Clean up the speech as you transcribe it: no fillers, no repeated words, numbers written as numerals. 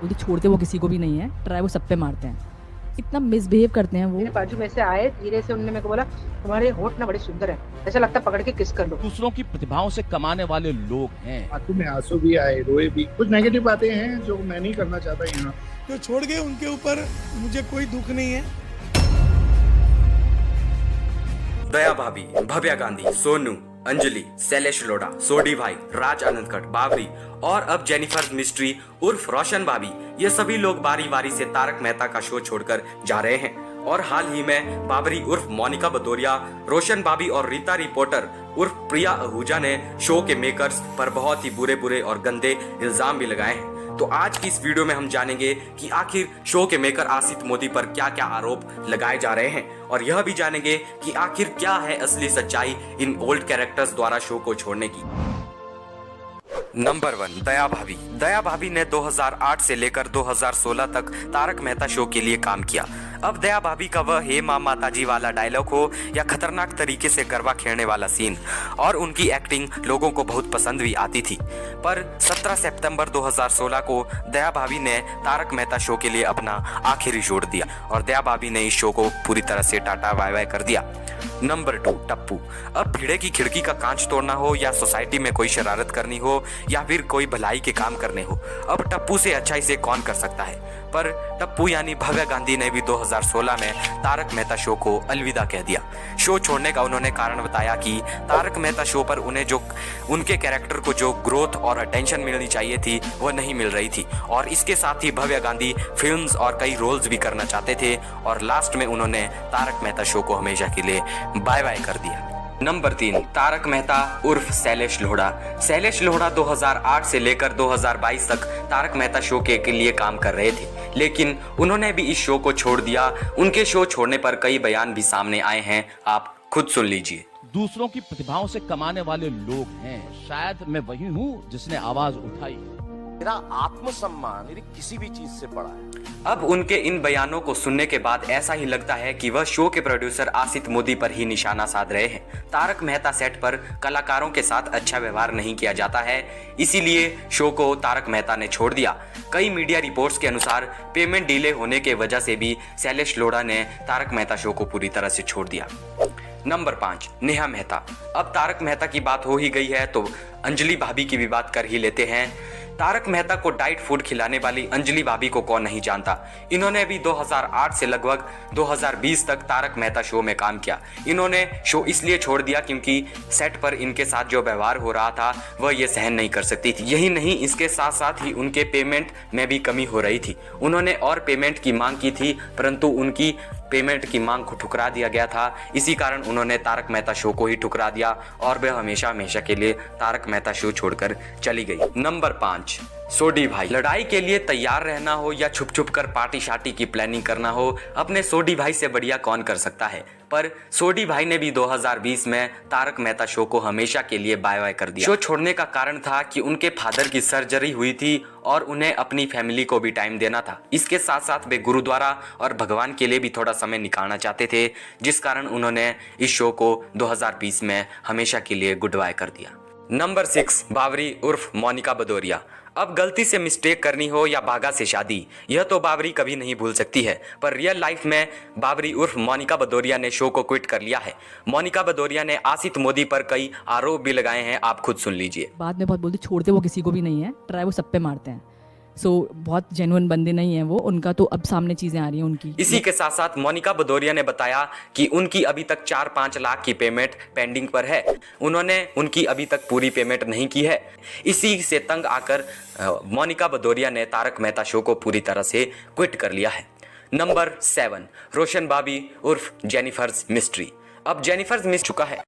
बोलती छोड़ते वो किसी को भी नहीं है, ट्राई वो सब पे मारते हैं। इतना मिसबिहेव करते हैं वो। मेरे बाजू में से आए, धीरे से उन्होंने मेरे को बोला तुम्हारे होठ ना बड़े सुंदर है, ऐसा लगता पकड़ के किस कर लो। दूसरों की प्रतिभाओं से कमाने वाले लोग हैं। आंखों में आंसू भी आए, रोए भी। कुछ नेगेटिव बातें हैं जो मैं नहीं करना चाहता यहाँ। जो छोड़ गए उनके ऊपर मुझे कोई दुख नहीं है। दया भाभी, भव्या गांधी, सोनू, अंजलि, शैलेश लोढ़ा, सोडी भाई, राज आनंदगढ़, बाबरी और अब जेनिफर मिस्ट्री उर्फ रोशन भाभी, ये सभी लोग बारी बारी से तारक मेहता का शो छोड़कर जा रहे हैं। और हाल ही में बाबरी उर्फ मोनिका भदौरिया, रोशन भाभी और रीता रिपोर्टर उर्फ प्रिया आहूजा ने शो के मेकर्स पर बहुत ही बुरे बुरे और गंदे इल्जाम भी लगाए हैं। तो आज की इस वीडियो में हम जानेंगे कि आखिर शो के मेकर आसित मोदी पर क्या क्या आरोप लगाए जा रहे हैं और यह भी जानेंगे कि आखिर क्या है असली सच्चाई इन ओल्ड कैरेक्टर्स द्वारा शो को छोड़ने की। नंबर 1, दया भाभी। दया भाभी ने 2008 से लेकर 2016 तक तारक मेहता शो के लिए काम किया। अब दया भाभी का वह हे माँ माताजी वाला डायलॉग हो या खतरनाक तरीके से गरबा खेलने वाला सीन और उनकी एक्टिंग लोगों को बहुत पसंद भी आती थी। पर 17 सितंबर 2016 को दया भाभी ने तारक मेहता शो के लिए अपना आखिरी जोड़ दिया और दया भाभी ने इस शो को पूरी तरह से टाटा बाय बाय कर दिया। नंबर 2, टप्पू। अब भिड़े की खिड़की का कांच तोड़ना हो या सोसाइटी में कोई शरारत करनी हो या फिर कोई भलाई के काम करने हो, अब टप्पू से अच्छा इसे कौन कर सकता है। पर टप्पू यानी भव्या गांधी ने भी 2016 में तारक मेहता शो को अलविदा कह दिया। शो छोड़ने का उन्होंने कारण बताया कि तारक मेहता शो पर उन्हें जो उनके कैरेक्टर को जो ग्रोथ और अटेंशन मिलनी चाहिए थी वह नहीं मिल रही थी और इसके साथ ही भव्या गांधी फिल्म्स और कई रोल्स भी करना चाहते थे और लास्ट में उन्होंने तारक मेहता शो को हमेशा के लिए बाय बाय कर दिया। नंबर 3, तारक मेहता उर्फ शैलेश लोढ़ा। शैलेश लोढ़ा 2008 से लेकर 2022 तक तारक मेहता शो के लिए काम कर रहे थे, लेकिन उन्होंने भी इस शो को छोड़ दिया। उनके शो छोड़ने पर कई बयान भी सामने आए हैं, आप खुद सुन लीजिए। दूसरों की प्रतिभाओं से कमाने वाले लोग हैं। शायद मैं वही हूँ जिसने आवाज उठाई। मेरा आत्मसम्मान मेरी किसी भी चीज से बड़ा है। अब उनके इन बयानों को सुनने के बाद ऐसा ही लगता है कि वह शो के प्रोड्यूसर आसित मोदी पर ही निशाना साध रहे हैं। तारक मेहता सेट पर कलाकारों के साथ अच्छा व्यवहार नहीं किया जाता है, इसीलिए शो को तारक मेहता ने छोड़ दिया। कई मीडिया रिपोर्ट्स के अनुसार पेमेंट डिले होने के वजह से भी शैलेश लोढ़ा ने तारक मेहता शो को पूरी तरह से छोड़ दिया। नंबर 5, नेहा मेहता। अब तारक मेहता की बात हो ही गई है तो अंजलि भाभी की भी बात कर ही लेते हैं। तारक मेहता को डाइट फूड खिलाने वाली अंजलि भाभी को कौन नहीं जानता। इन्होंने भी 2008 से लगभग 2020 तक तारक मेहता शो में काम किया। इन्होंने शो इसलिए छोड़ दिया क्योंकि सेट पर इनके साथ जो व्यवहार हो रहा था वह ये सहन नहीं कर सकती थी। यही नहीं, इसके साथ साथ ही उनके पेमेंट में भी कमी हो रही थी। उन्होंने और पेमेंट की मांग की थी परंतु उनकी पेमेंट की मांग को ठुकरा दिया गया था। इसी कारण उन्होंने तारक मेहता शो को ही ठुकरा दिया और वह हमेशा हमेशा के लिए तारक मेहता शो छोड़कर चली गई। नंबर 5, सोडी भाई। लड़ाई के लिए तैयार रहना हो या छुप छुप कर पार्टी शार्टी की प्लानिंग करना हो, अपने सोडी भाई से बढ़िया कौन कर सकता है। पर सोडी भाई ने भी 2020 में तारक मेहता शो को हमेशा के लिए बाय बाय कर दिया। शो छोड़ने का कारण था कि उनके फादर की सर्जरी हुई थी और उन्हें अपनी फैमिली को भी टाइम देना था। इसके साथ साथ वे गुरुद्वारा और भगवान के लिए भी थोड़ा समय निकालना चाहते थे, जिस कारण उन्होंने इस शो को 2020 में हमेशा के लिए गुड बाय कर दिया। नंबर 6, बाबरी उर्फ मोनिका भदौरिया। अब गलती से मिस्टेक करनी हो या भागा से शादी, यह तो बाबरी कभी नहीं भूल सकती है। पर रियल लाइफ में बाबरी उर्फ मोनिका भदौरिया ने शो को क्विट कर लिया है। मोनिका भदौरिया ने आसित मोदी पर कई आरोप भी लगाए हैं, आप खुद सुन लीजिए। बाद में बहुत बोलती छोड़ते वो किसी को भी नहीं है, ट्राई वो सब पे मारते हैं। बहुत जेन्युइन बंदे नहीं हैं वो, उनका तो अब सामने चीजें आ रही हैं उनकी। इसी के साथ साथ मोनिका भदौरिया ने बताया कि उनकी अभी तक 4-5 लाख की पेमेंट पेंडिंग पर है। उन्होंने उनकी अभी तक पूरी पेमेंट नहीं की है। इसी से तंग आकर मोनिका भदौरिया ने तारक मेहता शो को पूरी तरह से क्विट कर लिया है। नंबर 7, रोशन भाभी उर्फ जेनिफर मिस्ट्री। अब जेनिफर मिस चुका है।